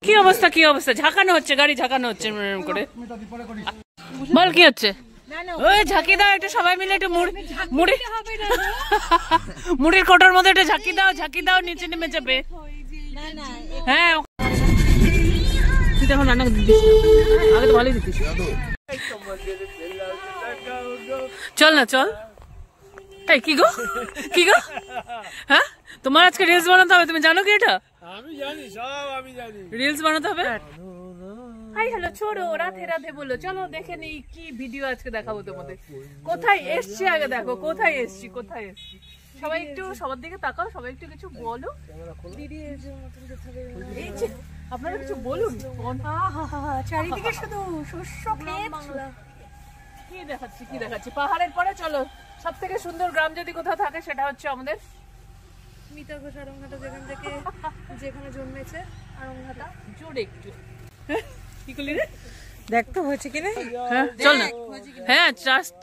কি অবস্থা কি অবস্থা, ঝাঁকানো হচ্ছে, গাড়ি ঝাঁকানো হচ্ছে করে। বল কি হচ্ছে? ওই ঝাঁকি দাও একটু, সবাই মিলে একটু মুড়ির কোটোর মধ্যে একটু ঝাঁকি দাও, নিচে নেমে যাবে। হ্যাঁ তুই এখন রান্না দিচ্ছিস, আগে তো ভালোই দিচ্ছিস। চল না চল। এই কি গো হ্যাঁ, তোমার আজকে রিলস বানাতে হবে, তুমি জানো কি এটা? আমি জানি, সব আমি জানি, রিলস বানাতে হবে। হাই হ্যালো ছোড়ো, রাধে রাধে বলো। চলো দেখে নিই কি ভিডিও আজকে দেখাবো তোমাদের। কোথায় এসছি আগে দেখো, কোথায় এসছি। সবাই একটু সবার দিকে তাকাও, সবাই একটু কিছু বলো। আপনারা কিছু বলুন। চারিদিকে শুধু শস্য ক্ষেত। কি দেখাচ্ছি পাহাড়ের পরে। চলো, সব থেকে সুন্দর গ্রাম যদি কোথাও থাকে সেটা হচ্ছে আমাদের মিতা ঘোষ আরংঘাটা, যেখানে জন্মেছে আরংঘাটা। জোরে একটু কি করলি রে? দেখতে হয়েছে কিনা? হ্যাঁ চল না। হ্যাঁ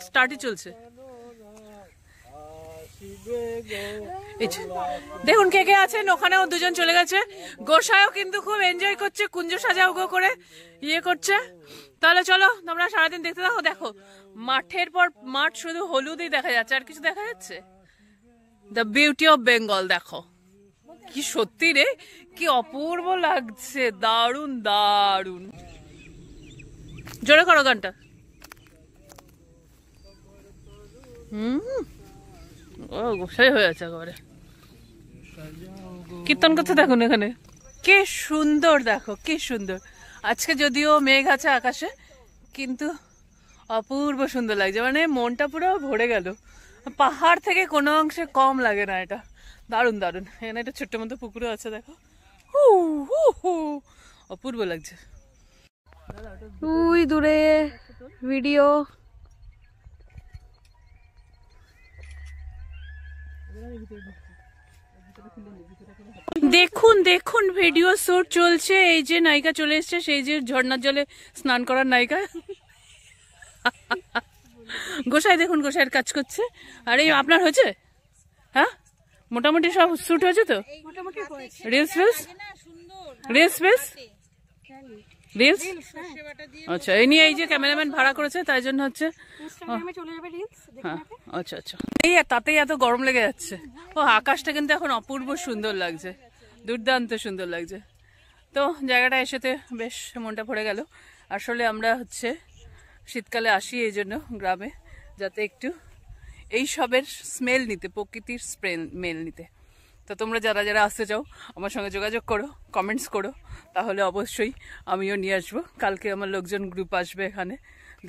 স্টার্টই চলছে। দেখুন কে কে আছেন, ওখানেও দুজন চলে গেছে। গোসাইও কিন্তু খুব এনজয় করছে, কুঞ্জ সাজাও গো করে ইয়ে করছে। তাহলে চলো তোমরা সারাদিন দেখতে থাকো। দেখো মাঠের পর মাঠ, শুধু হলুদই দেখা যাচ্ছে, আর কিছু দেখা যাচ্ছে? দ্য বিউটি অফ বেঙ্গল দেখো, কি সত্যি রে, কি অপূর্ব লাগছে, দারুন দারুন। জোরে করো গানটা। ও গোসাই হয়ে আছে একেবারে, কীর্তন করতে। দেখুন এখানে কি সুন্দর, দেখো কি সুন্দর। আজকে যদিও মেঘ আছে আকাশে, কিন্তু অপূর্ব সুন্দর লাগছে, মানে মনটা পুরো ভরে গেল। পাহাড় থেকে কোনো অংশে কম লাগে না, এটা দারুন দারুন। এখানে একটা ছোট্ট মতো পুকুরও আছে, দেখো অপূর্ব লাগছে। ওই দূরে ভিডিও। দেখুন দেখুন ভিডিও শুট চলছে। এই যে নায়িকা চলে এসছে, সেই যে ঝর্ণার জলে স্নান করার নায়িকা গোসাই। দেখুন গোসাইয়ের কাজ করছে। আর এই আপনার হয়েছে? হ্যাঁ মোটামুটি সব শুট হয়েছে তো? রিলস আচ্ছা, এই নিয়ে এই যে ক্যামেরাম্যান ভাড়া করেছে, তাই জন্য হচ্ছে। আচ্ছা আচ্ছা, এই তাতেই এত গরম লেগে যাচ্ছে। ও আকাশটা কিন্তু এখন অপূর্ব সুন্দর লাগছে, দুর্দান্ত সুন্দর লাগছে। তো জায়গাটা এসেতে বেশ মনটা ভরে গেল। আসলে আমরা হচ্ছে শীতকালে আসি এই জন্য গ্রামে, যাতে একটু এই সবের স্মেল নিতে, প্রকৃতির স্মেল নিতে। তো তোমরা যারা যারা আসতে চাও আমার সঙ্গে যোগাযোগ করো, কমেন্টস করো, তাহলে অবশ্যই আমিও নিয়ে আসবো। কালকে আমার লোকজন গ্রুপ আসবে এখানে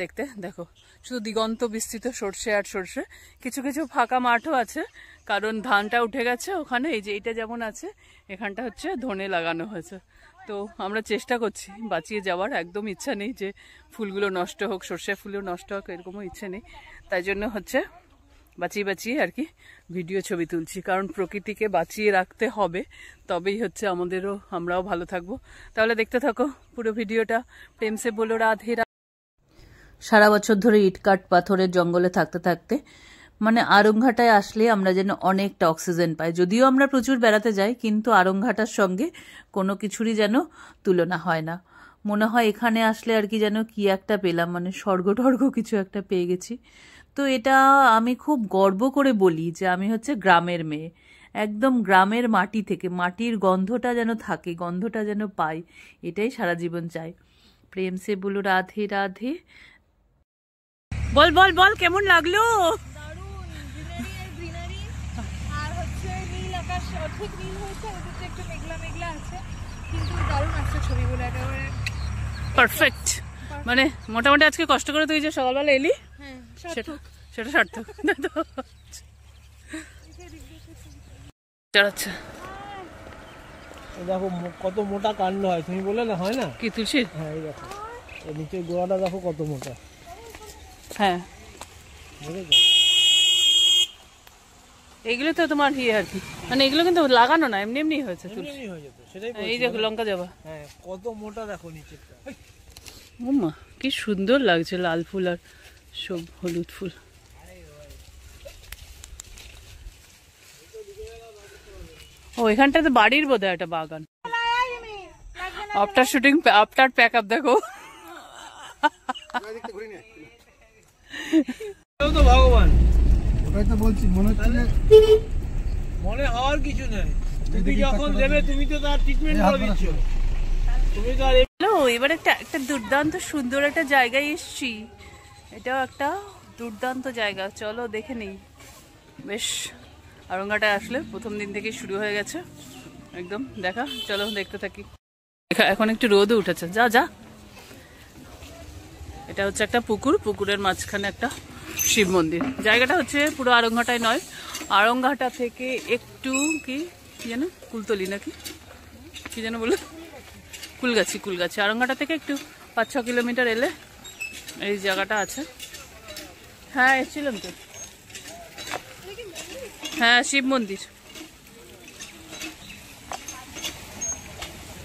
দেখতে। দেখো শুধু দিগন্ত বিস্তৃত সর্ষে আর সর্ষে, কিছু কিছু ফাঁকা মাঠও আছে, কারণ ধানটা উঠে গেছে ওখানে। এই যে এইটা যেমন আছে, এখানটা হচ্ছে ধনে লাগানো হয়েছে। তো আমরা চেষ্টা করছি বাঁচিয়ে যাওয়ার, একদম ইচ্ছা নেই যে ফুলগুলো নষ্ট হোক, সর্ষে ফুলও নষ্ট হোক, এরকমও ইচ্ছে নেই। তাই জন্য হচ্ছে বাঁচিয়ে আর কি ভিডিও ছবি তুলছি, কারণ প্রকৃতিকে বাঁচিয়ে রাখতে হবে, তবেই হচ্ছে আমরাও ভালো থাকবো। তাহলে দেখতে থাকো পুরো ভিডিওটা। প্রেম সে বলো রাধে। সারা বছর ধরে ইটকাট পাথরের জঙ্গলে থাকতে থাকতে মানে আরংঘাটায় আসলে আমরা যেন অনেকটা অক্সিজেন পাই। যদিও আমরা প্রচুর বেড়াতে যাই, কিন্তু আরংঘাটার সঙ্গে কোনো কিছুরই যেন তুলনা হয় না। মনে হয় এখানে আসলে আর কি যেন কি একটা পেলাম, মানে স্বর্গ টর্গ কিছু একটা পেয়ে গেছি। তো এটা আমি খুব গর্ব করে বলি যে আমি হচ্ছে গ্রামের মেয়ে, একদম গ্রামের মাটি থেকে। মাটির গন্ধটা যেন থাকে, গন্ধটা যেন পাই, এটাই সারা জীবন চাই। প্রেম সে বলো রাধে রাধে। বল বল বল, কেমন লাগলো? আর হচ্ছে নীল আকাশ, অর্ধেক নীল হয়েছে, ওদিকে একটু মেঘলা মেঘলা আছে, কিন্তু দারুণ আসছে ছবিগুলো, একেবারে পারফেক্ট। মানে মোটামুটি আজকে কষ্ট করে তুই যে সকালবেলা এলি, সেটা সার্থক। আচ্ছা দেখো কত মোটা কাণ্ড হয়, তুমি বলে না হয় না কি তুলসী? হ্যাঁ এই দেখো, এই নিচের গোড়াটা দেখো কত মোটা। হ্যাঁ এইগুলো তো তোমার আর কি, মানে এগুলো কিন্তু লাগানো না, এমনি এমনি হয়েছে তুলসী। এই দেখো লঙ্কা জবা, হ্যাঁ কত মোটা দেখো নিচেরটা। ও মা কি সুন্দর লাগছে, লাল ফুল আর সব হলুদ ফুল। ও এখানটাতে বাড়ির বোধহয় একটা বাগান। After shooting after pack up দেখো। এটাও তো ভগবান, ওটাই তো বলছি, মনে হচ্ছে যে মনে হওয়ার কিছু নেই। তুমি যখন দেবে তুমি তো তার ট্রিটমেন্ট করে দিচ্ছ, তুমি তো আর হ্যালো, এবার একটা একটা দুর্দান্ত সুন্দর একটা জায়গায় এসছি। এটাও একটা দুর্দান্ত জায়গা, চলো দেখে নেই। বেশ, আরঙ্গাটায় আসলে প্রথম দিন থেকে শুরু হয়ে গেছে একদম দেখা। চলো দেখতে থাকি। এখন একটু রোদও উঠেছে, যা যা। এটা হচ্ছে একটা পুকুর, পুকুরের মাঝখানে একটা শিব মন্দির। জায়গাটা হচ্ছে পুরো আরঙ্গাটায় নয়, আরঙ্গাটা থেকে একটু কি যেন কুলতলি নাকি কি যেন বলে, কুলগাছি, কুলগাছি। আরঙ্গাটা থেকে একটু 5-6 কিলোমিটার এলে এই জায়গাটা আছে। হ্যাঁ এসেছিলাম তো, হ্যাঁ শিব মন্দির।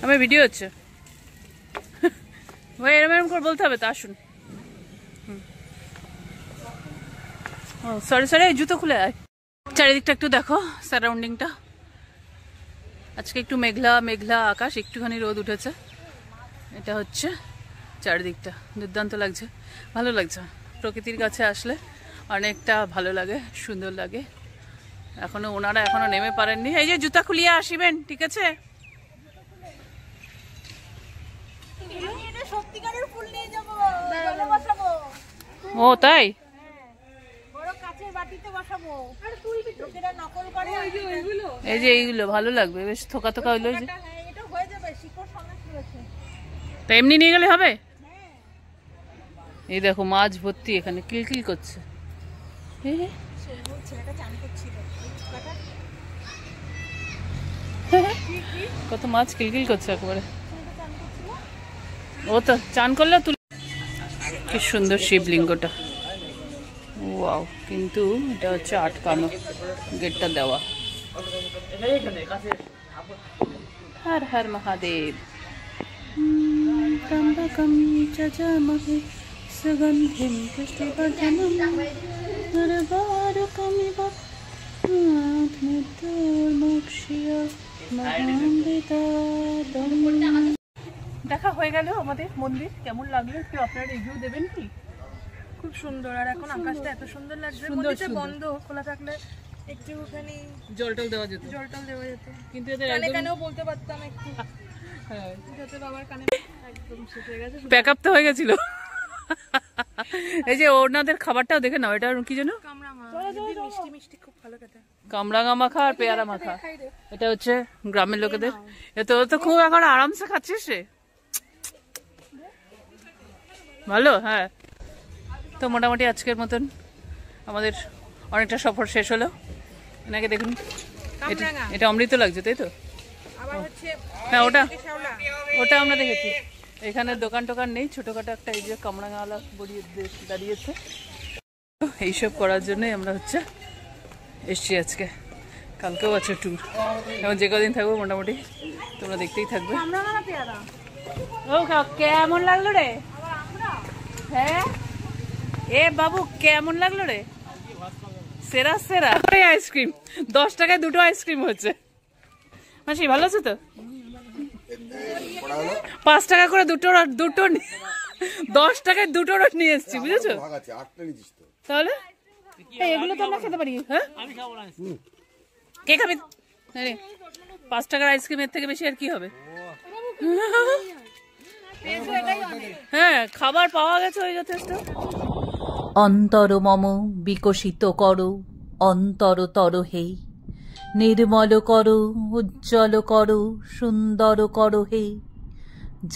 আমার ভিডিও হচ্ছে ভাই, এরম এরম করে বলতে হবে তো। আসুন। ও সরি সরি, জুতো খুলে আয়। চারিদিকটা একটু দেখো, সারাউন্ডিংটা। আজকে একটু মেঘলা মেঘলা আকাশ, একটুখানি রোদ উঠেছে। এটা হচ্ছে চারিদিকটা, দুর্দান্ত লাগছে, ভালো লাগছে। প্রকৃতির কাছে আসলে অনেকটা ভালো লাগে, সুন্দর লাগে। ওনারা এখনো নেমে পারেননি। এই যে জুতা খুলিয়ে আসিবেন, ঠিক আছে? সত্যিকারের ফুল নিয়ে যাবো, জলে বসাবো, ও তাই? বড় কাচের বাটিতে বসাবো। আর তুলবি তো, লোকেরা নকল করে। এই যে এইগুলো ভালো লাগবে, বেশ থোকা থোকা হইলো যে। হ্যাঁ, এটা হয়ে যাবে, শিকড় সমেত রয়েছে। তা এমনি নিয়ে গেলে হবে? এই দেখো মাছ ভর্তি, এখানে কিলকিল করছে। ছেলেটা চান করছিল, কত মাছ কিলকিল করছে একেবারে। ও তো চান করলে তুলে। কি সুন্দর শিবলিঙ্গটা, ওয়াও। কিন্তু এটা হচ্ছে আটকানো, গেটটা দেওয়া। হর হর মহাদেব। ত্রম্বকম যজামহে সুগন্ধিম পুষ্টিবর্ধনম উর্বারুকমিব মৃত্যুর্মুক্ষীয় মহামৃতাদম। দেখা হয়ে গেল আমাদের মন্দির। কেমন লাগলো একটু আপনারা রিভিউ দেবেন কি? খুব সুন্দর। আর এখন আকাশটা এত সুন্দর লাগছে, সুন্দর, মন্দিরটা সুন্দর। বন্ধ, খোলা থাকলে একটুখানি জল টল দেওয়া যেত, জল টল দেওয়া যেত। কিন্তু এদের কানে একদম কানেও বলতে পারতাম একটু, যাতে বাবার কানে একদম শেষ হয়ে গেছে। প্যাক আপ তো হয়ে গেছিল। এই যে ওনাদের খাবারটাও দেখে নাও, এটা কি যেন কামরাঙা, মিষ্টি মিষ্টি, খুব ভালো খেতে। কামরাঙা মাখা আর পেয়ারা মাখা। এটা হচ্ছে গ্রামের লোকেদের। তো তো খুব এখন আরামসে খাচ্ছিস রে, ভালো। হ্যাঁ, তো মোটামুটি আজকের মতন আমাদের অনেকটা সফর শেষ হলো। এনাকে দেখুন, এটা অমৃত লাগছে, তাই তো? আবার হচ্ছে হ্যাঁ ওটা শ্যাওলা। ওটা আমরা দেখেছি। এখানে দোকান টোকান নেই, ছোটখাটো একটা এই যে কামরাঙাওয়ালা বড়িয়ে দাঁড়িয়েছে। এইসব করার জন্যই আমরা হচ্ছে এসছি আজকে। কালকেও আছে ট্যুর, এবং যে কদিন থাকবো মোটামুটি তোমরা দেখতেই থাকবে। কামরাঙা না পেয়ারা? ও কেমন লাগলো রে? হ্যাঁ এ বাবু কেমন লাগলো রে? সেরা সেরা আইসক্রিম, 10 টাকায় 2টো আইসক্রিম হচ্ছে। মাসি ভালো আছে তো? 5 টাকা করে দুটো 10 টাকায় 2টো নিয়ে এসছি, বুঝেছো? তাহলে এগুলো তো আমরা খেতে পারি। হ্যাঁ কে খাবি? 5 টাকার আইসক্রিম এর থেকে বেশি আর কি হবে? হ্যাঁ খাবার পাওয়া গেছে, ওই যথেষ্ট। অন্তর মম বিকশিত করো, অন্তরতর হে নির্মল করো, উজ্জ্বল করো, সুন্দর করো হে,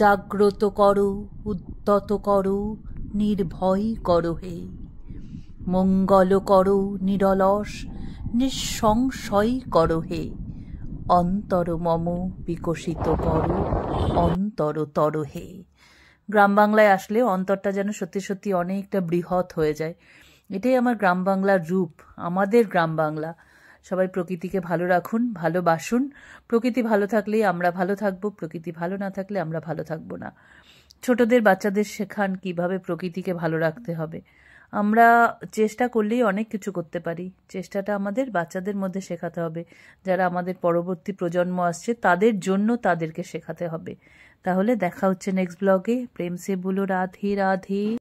জাগ্রত করো, উদ্যত করো, নির্ভয় করো হে, মঙ্গল করো, নিরলস নিঃসংশয় করো হে, অন্তর মম বিকশিত করো, অন্তরতর হে। গ্রাম বাংলায় আসলে অন্তরটা যেন সত্যি সত্যি অনেকটা বৃহৎ হয়ে যায়। এটাই আমার গ্রাম বাংলার রূপ, আমাদের গ্রাম বাংলা। সবাই প্রকৃতিকে ভালো রাখুন, ভালোবাসুন। প্রকৃতি ভালো থাকলেই আমরা ভালো থাকবো, প্রকৃতি ভালো না থাকলে আমরা ভালো থাকবো না। ছোটদের বাচ্চাদের শেখান কিভাবে প্রকৃতিকে ভালো রাখতে হবে। আমরা চেষ্টা করলেই অনেক কিছু করতে পারি। চেষ্টাটা আমাদের বাচ্চাদের মধ্যে শেখাতে হবে। যারা আমাদের পরবর্তী প্রজন্ম আসছে তাদের জন্য তাদেরকে শেখাতে হবে। তাহলে দেখা হচ্ছে নেক্সট ব্লগে। প্রেম সে বলো রাধে রাধে।